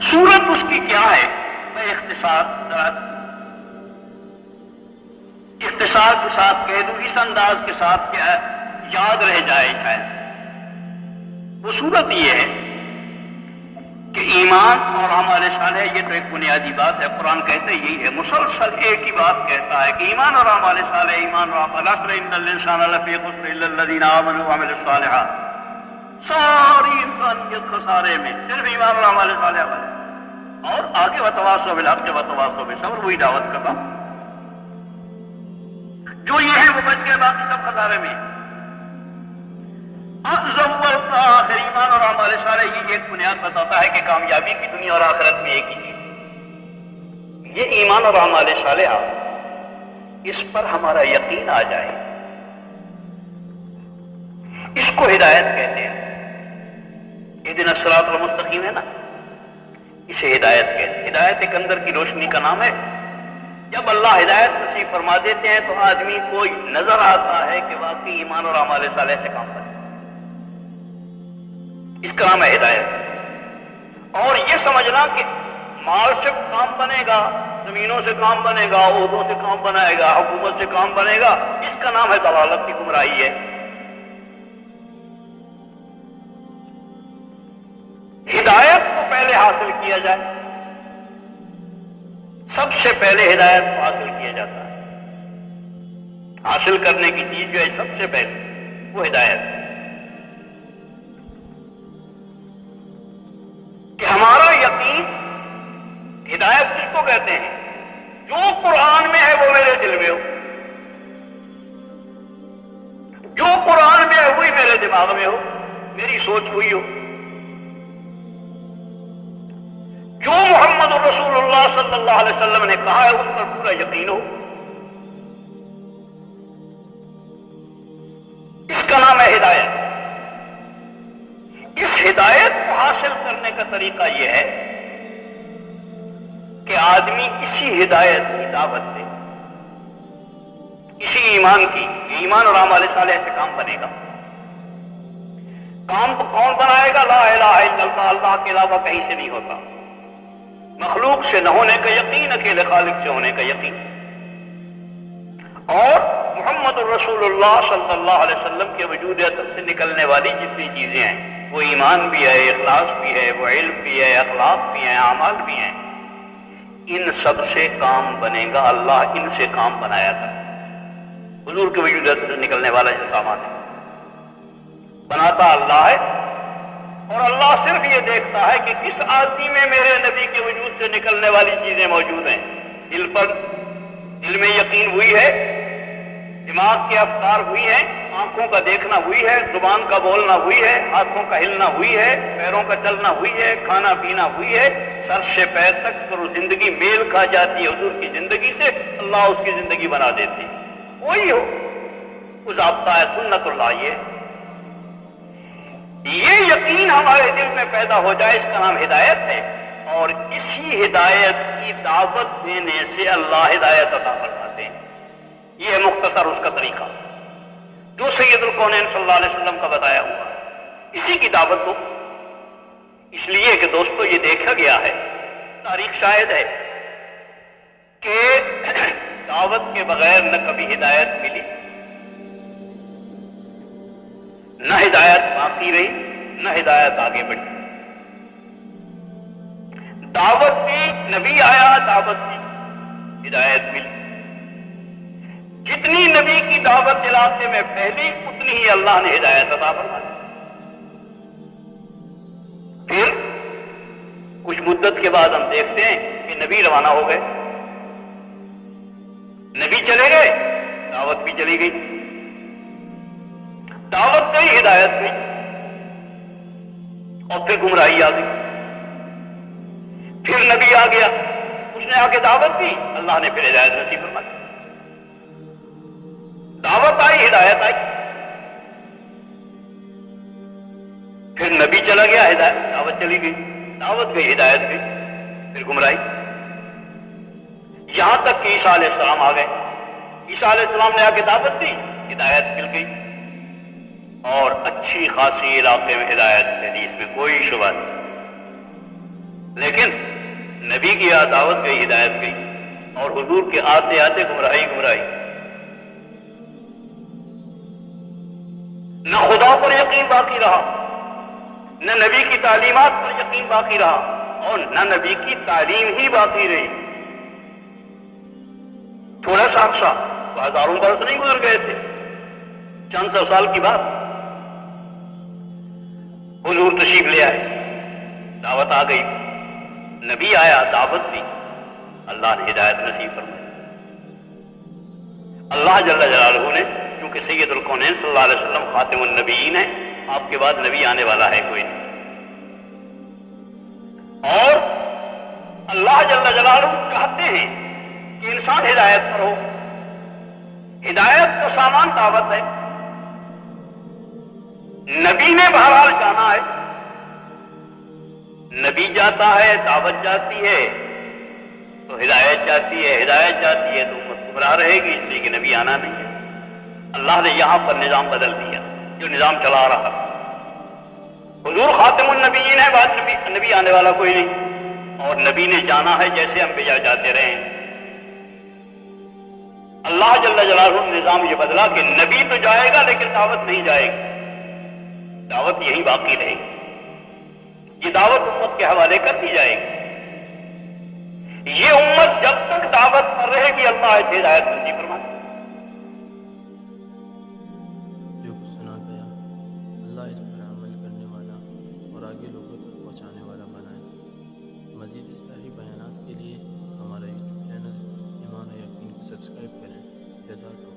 صورت اس کی کیا ہے؟ میں اختصار کے ساتھ کہہ دوں، اس انداز کے ساتھ کیا یاد رہ جائے شاید. وہ صورت یہ ہے کہ ایمان اور اعمال صالح یہ تو ایک بنیادی بات ہے. قرآن کہتے یہی ہے، مسلسل ایک ہی بات کہتا ہے کہ ایمان اور اعمال صالح، ایمان اور اعمال صالح، ان الانسان لفی خسر الا الذین آمنوا وعملوا الصالحات. ساری انسانیت خسارے میں، صرف ایمان اور اعمال صالح والے. اور آگے وتواصوا بالحق وتواصوا بالصبر، وہی دعوت کا کام. جو یہ ہے وہ بچ گئے، باقی سب خسارے میں. اول کا آخر ایمان اور اعمال صالح یہ ایک بنیاد بتاتا ہے کہ کامیابی کی دنیا اور آخرت میں ایک ہی چیز. یہ ایمان اور اعمال صالح، اس پر ہمارا یقین آ جائے، اس کو ہدایت کہتے ہیں. اہدنا الصراط المستقیم ہے نا، اسے ہدایت کہتے ہیں. ہدایت ایک اندر کی روشنی کا نام ہے. جب اللہ ہدایت نصیب فرما دیتے ہیں تو آدمی کو نظر آتا ہے کہ واقعی ایمان اور اعمال صالح سے کام کرے. اس کا نام ہے ہدایت. اور یہ سمجھنا کہ مال سے کام بنے گا، زمینوں سے کام بنے گا، عہدوں سے کام بنائے گا، حکومت سے کام بنے گا، اس کا نام ہے ضلالت کی گمراہی ہے. ہدایت کو پہلے حاصل کیا جائے. سب سے پہلے ہدایت کو حاصل کیا جاتا ہے. حاصل کرنے کی چیز جو ہے سب سے پہلے وہ ہدایت. کہ ہمارا یقین، ہدایت کس کو کہتے ہیں؟ جو قرآن میں ہے وہ میرے دل میں ہو، جو قرآن میں ہے وہی میرے دماغ میں ہو، میری سوچ ہوئی ہو. جو محمد رسول اللہ صلی اللہ علیہ وسلم نے کہا ہے اس پر پورا یقین ہو. اس کا نام ہے ہدایت. اس ہدایت کو حاصل کرنے کا طریقہ یہ ہے کہ آدمی اسی ہدایت کی دعوت دے، اسی ایمان کی. ایمان اور اعمال صالح سے کام بنے گا. کام کو کون بنائے گا؟ لا الہ الا اللہ، اللہ کے علاوہ کہیں سے نہیں ہوتا. مخلوق سے نہ ہونے کا یقین، اکیلے خالق سے ہونے کا یقین. اور محمد الرسول اللہ صلی اللہ علیہ وسلم کے وجود اطہر سے نکلنے والی جتنی چیزیں ہیں، وہ ایمان بھی ہے، اخلاص بھی ہے، وہ علم بھی ہے، اخلاق بھی ہیں، اعمال بھی ہیں. ان سب سے کام بنے گا. اللہ ان سے کام بنایا تھا. حضور کے وجود اطہر سے نکلنے والا جو سامان ہے بناتا اللہ ہے. اور اللہ صرف یہ دیکھتا ہے کہ کس آدمی میں میرے نبی کے وجود سے نکلنے والی چیزیں موجود ہیں. دل میں یقین ہوئی ہے، دماغ کے افکار ہوئی ہیں، آنکھوں کا دیکھنا ہوئی ہے، زبان کا بولنا ہوئی ہے، ہاتھوں کا ہلنا ہوئی ہے، پیروں کا چلنا ہوئی ہے، کھانا پینا ہوئی ہے. سر سے پیر تک تو زندگی میل کھا جاتی ہے حضور کی زندگی سے. اللہ اس کی زندگی بنا دیتی. وہی ہو، وہ ضابطہ ہے، سنت اللہ. یہ یقین ہمارے دل میں پیدا ہو جائے، اس کا نام ہدایت ہے. اور اسی ہدایت کی دعوت دینے سے اللہ ہدایت عطا فرماتے ہیں. یہ ہے مختصر اس کا طریقہ جو سید الکونین صلی اللہ علیہ وسلم کا بتایا ہوا. اسی کی دعوت دو. اس لیے کہ دوستو یہ دیکھا گیا ہے، تاریخ شاہد ہے کہ دعوت کے بغیر نہ کبھی ہدایت ملی، نہ ہدایت باقی رہی، نہ ہدایت آگے بڑھی. دعوت دی، نبی آیا، دعوت دی، ہدایت ملی. جتنی نبی کی دعوت علاقے میں پھیلی اتنی ہی اللہ نے ہدایت عطا فرما دی. پھر کچھ مدت کے بعد ہم دیکھتے ہیں کہ نبی روانہ ہو گئے، نبی چلے گئے، دعوت بھی چلی گئی. دعوت گئی، ہدایت گئی، اور پھر گمراہی آ گئی. پھر نبی آ گیا، اس نے آ کے دعوت دی، اللہ نے پھر ہدایت نصیب فرما دی. دعوت آئی، ہدایت آئی. پھر نبی چلا گیا، ہدایت دعوت چلی گئی، دعوت گئی، ہدایت گئی، پھر گمراہی. یہاں تک کہ عیسیٰ علیہ السلام آ گئے. عیسیٰ علیہ السلام نے آ کے دعوت دی، ہدایت مل گئی، اور اچھی خاصی علاقے میں ہدایت ملی، اس میں کوئی شبہ نہیں. لیکن نبی کی دعوت گئی، ہدایت گئی، اور حضور کے آتے آتے گمراہی گمراہی. نہ خدا پر یقین باقی رہا، نہ نبی کی تعلیمات پر یقین باقی رہا، اور نہ نبی کی تعلیم ہی باقی رہی. تھوڑا سا عرصہ، ہزاروں برس نہیں گزر گئے تھے، چند سو سال کی بات. حضور تشریف لے آئے، دعوت آ گئی، نبی آیا، دعوت دی، اللہ نے ہدایت نصیب فرمائی. اللہ جل جلالہ نے، کیونکہ سید الکونین صلی اللہ علیہ وسلم خاتم النبیین ہے، آپ کے بعد نبی آنے والا ہے کوئی نہیں. اور اللہ جل جلالہ چاہتے ہیں کہ انسان ہدایت پر ہو. ہدایت کا سامان دعوت ہے. نبی نے بہرحال جانا ہے، نبی جاتا ہے، دعوت جاتی ہے تو ہدایت جاتی ہے، ہدایت جاتی ہے تو امت گمراہ رہے گی، اس لیے کہ نبی آنا نہیں ہے. اللہ نے یہاں پر نظام بدل دیا جو نظام چلا رہا. حضور خاتم النبیین ہے، بعد نبی آنے والا کوئی نہیں، اور نبی نے جانا ہے جیسے انبیاء جاتے رہے. اللہ جل جلالہ نے نظام یہ بدلا کہ نبی تو جائے گا لیکن دعوت نہیں جائے گی، دعوت یہی باقی رہے گی. یہ دعوت امت کے حوالے کر دی جائے گی. یہ امت جب تک دعوت پر رہے گی اللہ اسے ہدایت نصیب فرمائے. جو کچھ سنا گیا اللہ اس پر عمل کرنے والا اور آگے لوگوں تک پہنچانے والا بنائے. مزید اصلاحی بیانات کے لیے ہمارا یوٹیوب چینل ایمان و یقین کو سبسکرائب کریں. جزاک اللہ.